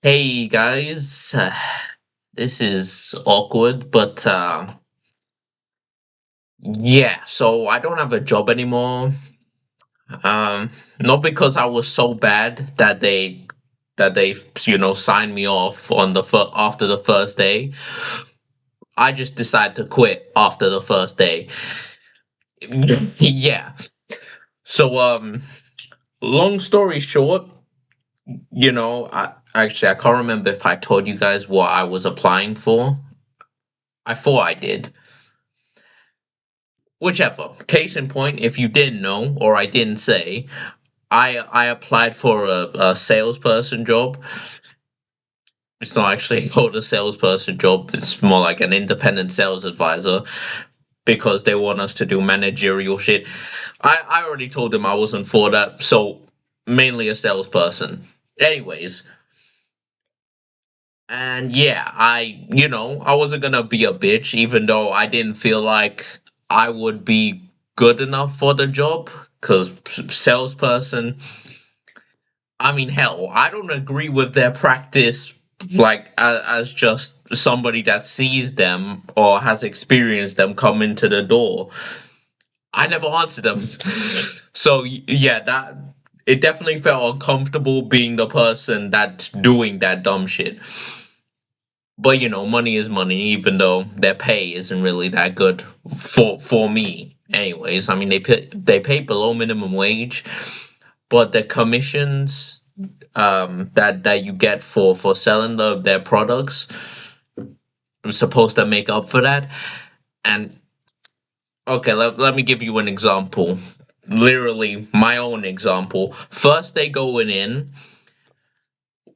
Hey guys, this is awkward, but yeah, so I don't have a job anymore. Not because I was so bad that they signed me off on after the first day. I just decided to quit after the first day. Yeah. So long story short, I can't remember if I told you guys what I was applying for. I thought I did. Whichever. Case in point, if you didn't know or I didn't say, I applied for a salesperson job. It's not actually called a salesperson job. It's more like an independent sales advisor because they want us to do managerial shit. I already told them I wasn't for that, so mainly a salesperson. Anyways, and yeah, I wasn't gonna be a bitch, even though I didn't feel like I would be good enough for the job. Because salesperson, I mean, hell, I don't agree with their practice, like as just somebody that sees them or has experienced them come into the door. I never answered them, so yeah, that it definitely felt uncomfortable being the person that's doing that dumb shit. But money is money, even though their pay isn't really that good for me. Anyways, I mean they pay below minimum wage, but the commissions that you get for selling their products are supposed to make up for that. And okay, let me give you an example. Literally my own example. First they going in.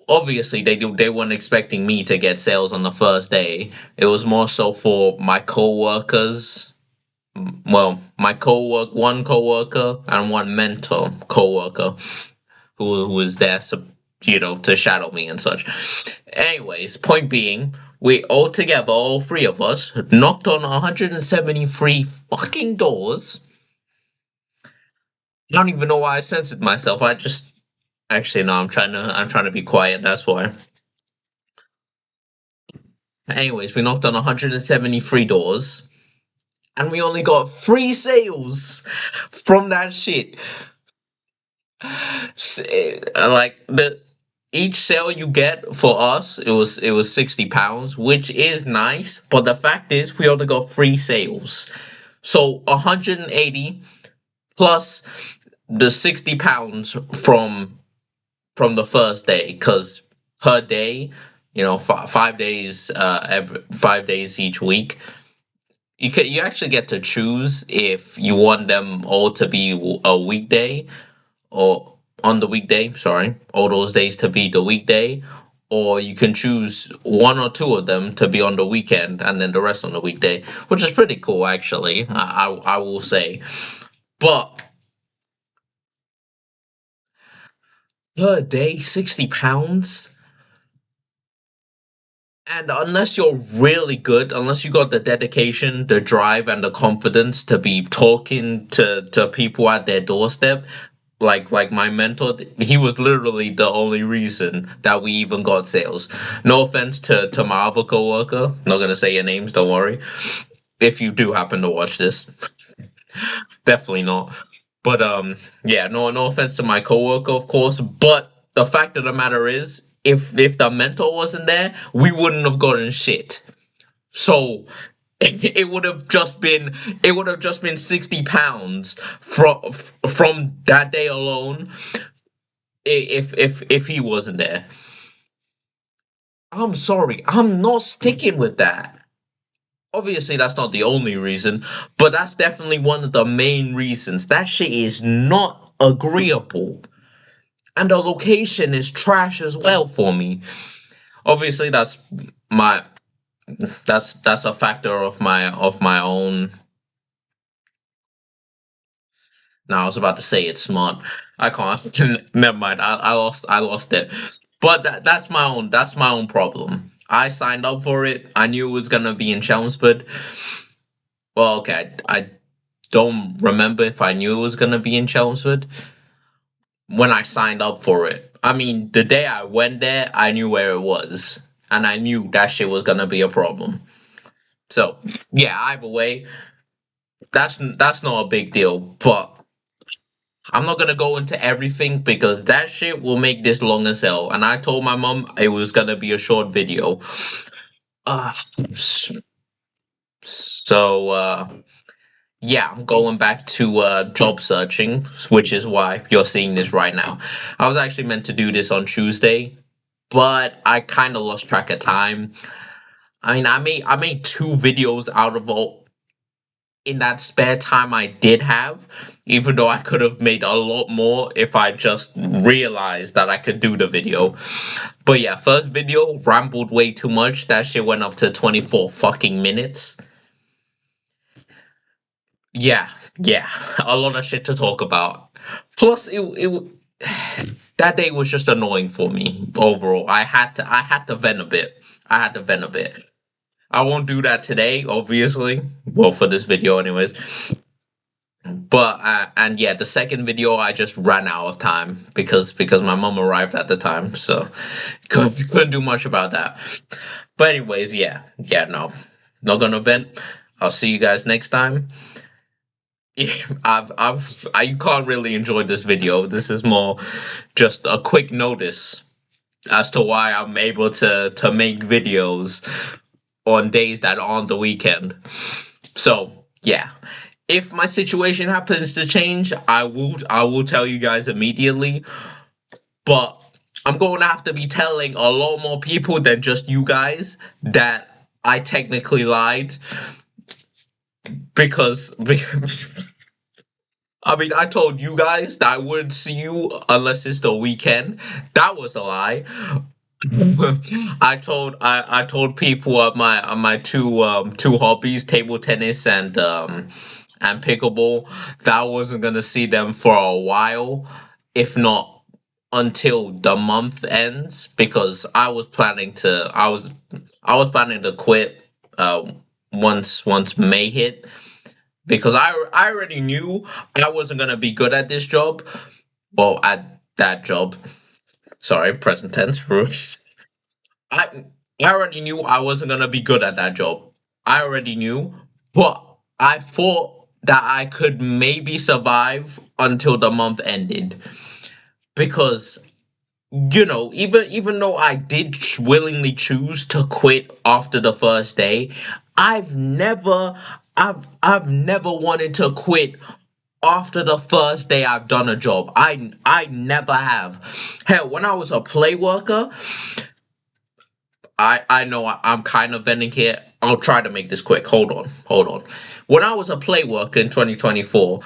Obviously they weren't expecting me to get sales on the first day. It was more so for my co-workers. Well, my one co-worker and one mentor co-worker who was there, to shadow me and such. Anyways, point being, we all together, all three of us, knocked on 173 fucking doors. I don't even know why I censored myself. I just actually no, I'm trying to be quiet. That's why. Anyways, we knocked on 173 doors, and we only got three sales from that shit. Like the each sale you get for us, it was £60, which is nice. But the fact is, we only got three sales, so 180 plus the £60 from the first day, because per day, 5 days, every 5 days each week. You actually get to choose if you want them all to be a weekday or on the weekday, sorry, all those days to be the weekday, or you can choose one or two of them to be on the weekend and then the rest on the weekday, which is pretty cool actually. I will say, but per day £60, and unless you're really good, unless you got the dedication, the drive, and the confidence to be talking to people at their doorstep, like my mentor, he was literally the only reason that we even got sales. No offense to my other coworker, not gonna say your names, don't worry. If you do happen to watch this, definitely not. But yeah, no offense to my coworker, of course. But the fact of the matter is, if the mentor wasn't there, we wouldn't have gotten shit. So it would have just been £60 from that day alone, if he wasn't there. I'm sorry, I'm not sticking with that. Obviously, that's not the only reason, but that's definitely one of the main reasons. That shit is not agreeable. And the location is trash as well for me. Obviously, my that's a factor of my own. Now I was about to say it's smart. I can't. Never mind. I lost it. But that's my own problem. I signed up for it. I knew it was gonna be in Chelmsford. Well, okay. I don't remember if I knew it was gonna be in Chelmsford, when I signed up for it. I mean, the day I went there, I knew where it was, and I knew that shit was gonna be a problem. So yeah, either way, that's not a big deal. But I'm not gonna go into everything because that shit will make this long as hell. And I told my mom it was gonna be a short video. Uh, so yeah, I'm going back to job searching, which is why you're seeing this right now. I was actually meant to do this on Tuesday, but I kind of lost track of time. I mean, I made two videos out of all in that spare time I did have, even though I could have made a lot more if I just realized that I could do the video. But yeah, first video rambled way too much. That shit went up to 24 fucking minutes. Yeah, yeah, a lot of shit to talk about. Plus, that day was just annoying for me overall. I had to vent a bit. I had to vent a bit. I won't do that today, obviously. Well, for this video, anyways. But and yeah, the second video I just ran out of time because my mom arrived at the time, so couldn't do much about that. But anyways, yeah, no, not gonna vent. I'll see you guys next time. Yeah, I can't really enjoy this video. This is more just a quick notice as to why I'm able to make videos on days that aren't the weekend. So yeah, if my situation happens to change, I will tell you guys immediately. But I'm going to have to be telling a lot more people than just you guys that I technically lied because I mean, I told you guys that I wouldn't see you unless it's the weekend. That was a lie. I told people of my two hobbies, table tennis and pickleball, that I wasn't gonna see them for a while, if not until the month ends, because I was planning to quit once May hit, because I already knew I wasn't gonna be good at this job. Well, at that job. Sorry, present tense for I I already knew I wasn't gonna be good at that job. I already knew, but I thought that I could maybe survive until the month ended, because even though I did willingly choose to quit after the first day, I've never I've never wanted to quit after the first day I've done a job. I never have. Hell, when I was a play worker, I know I'm kind of venting here. I'll try to make this quick. Hold on. When I was a play worker in 2024,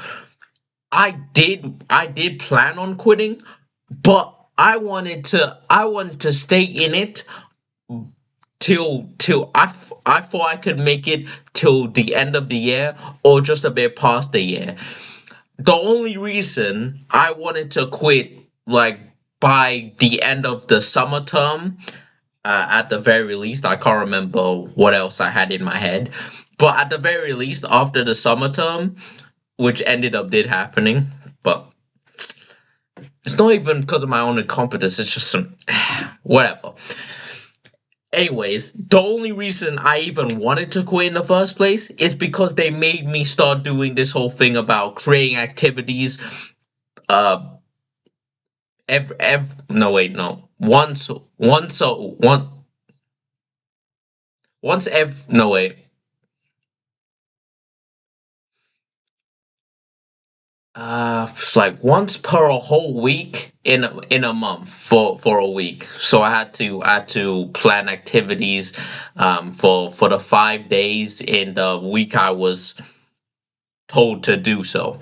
I did plan on quitting, but I wanted to stay in it till I thought I could make it till the end of the year or just a bit past the year. The only reason I wanted to quit, like, by the end of the summer term, at the very least, I can't remember what else I had in my head, but at the very least, after the summer term, which ended up did happening, but it's not even because of my own incompetence. It's just some whatever. Anyways, the only reason I even wanted to quit in the first place is because they made me start doing this whole thing about creating activities. Uh, no, wait, no. Once every no, wait. Like once per a whole week in a month for a week. So I had to plan activities for the 5 days in the week I was told to do so.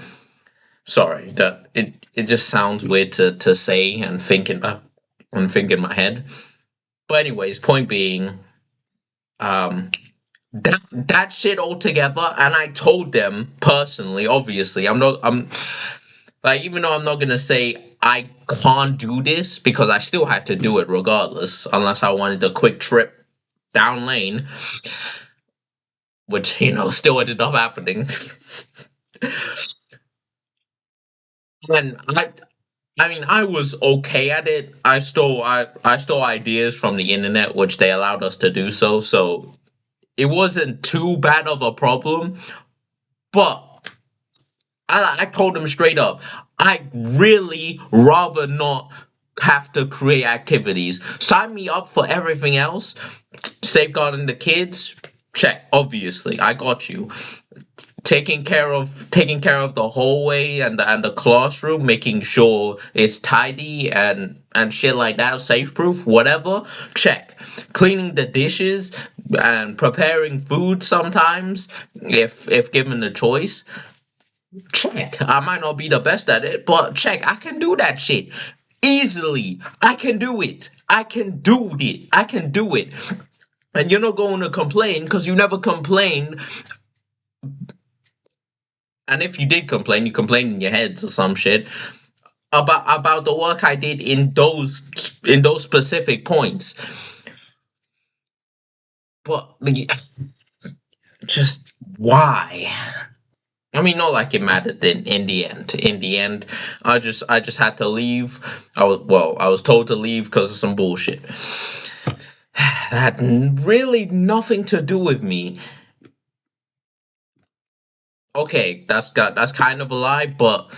Sorry, that it just sounds weird to say and think in my head. But anyways, point being, um, that shit altogether, and I told them personally. Obviously, I'm like, even though I'm not gonna say I can't do this, because I still had to do it regardless, unless I wanted a quick trip down lane, which still ended up happening. And I mean, I was okay at it. I stole ideas from the internet, which they allowed us to do so. So it wasn't too bad of a problem. But I told them straight up, I really rather not have to create activities. Sign me up for everything else. Safeguarding the kids, check. Obviously, I got you. Taking care of the hallway and the classroom, making sure it's tidy and shit like that, safe proof, whatever. Check. Cleaning the dishes and preparing food sometimes, if given the choice. Check. I might not be the best at it, but check. I can do that shit easily. I can do it. I can do it. I can do it. And you're not going to complain because you never complained. And if you did complain, you complained in your heads or some shit about the work I did in those specific points. But just why? I mean, not like it mattered in the end. In the end, I just had to leave. I was told to leave because of some bullshit. That had really nothing to do with me. Okay, that's kind of a lie, but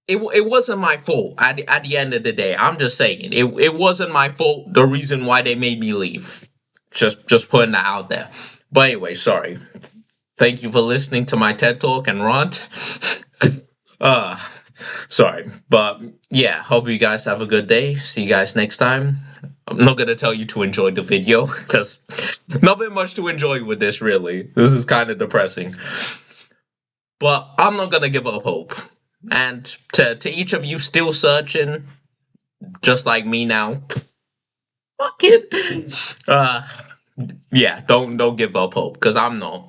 it wasn't my fault at the end of the day. I'm just saying it wasn't my fault. The reason why they made me leave. Just putting that out there. But anyway, sorry. Thank you for listening to my TED talk and rant. uh Sorry, but yeah, hope you guys have a good day. See you guys next time. I'm not gonna tell you to enjoy the video because nothing much to enjoy with this really. This is kind of depressing. But I'm not gonna give up hope. And to each of you still searching, just like me now, fuck it. Yeah, don't give up hope, because I'm not.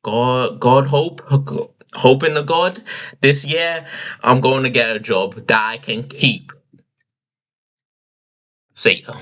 God hope in the God. This year I'm going to get a job that I can keep. See ya.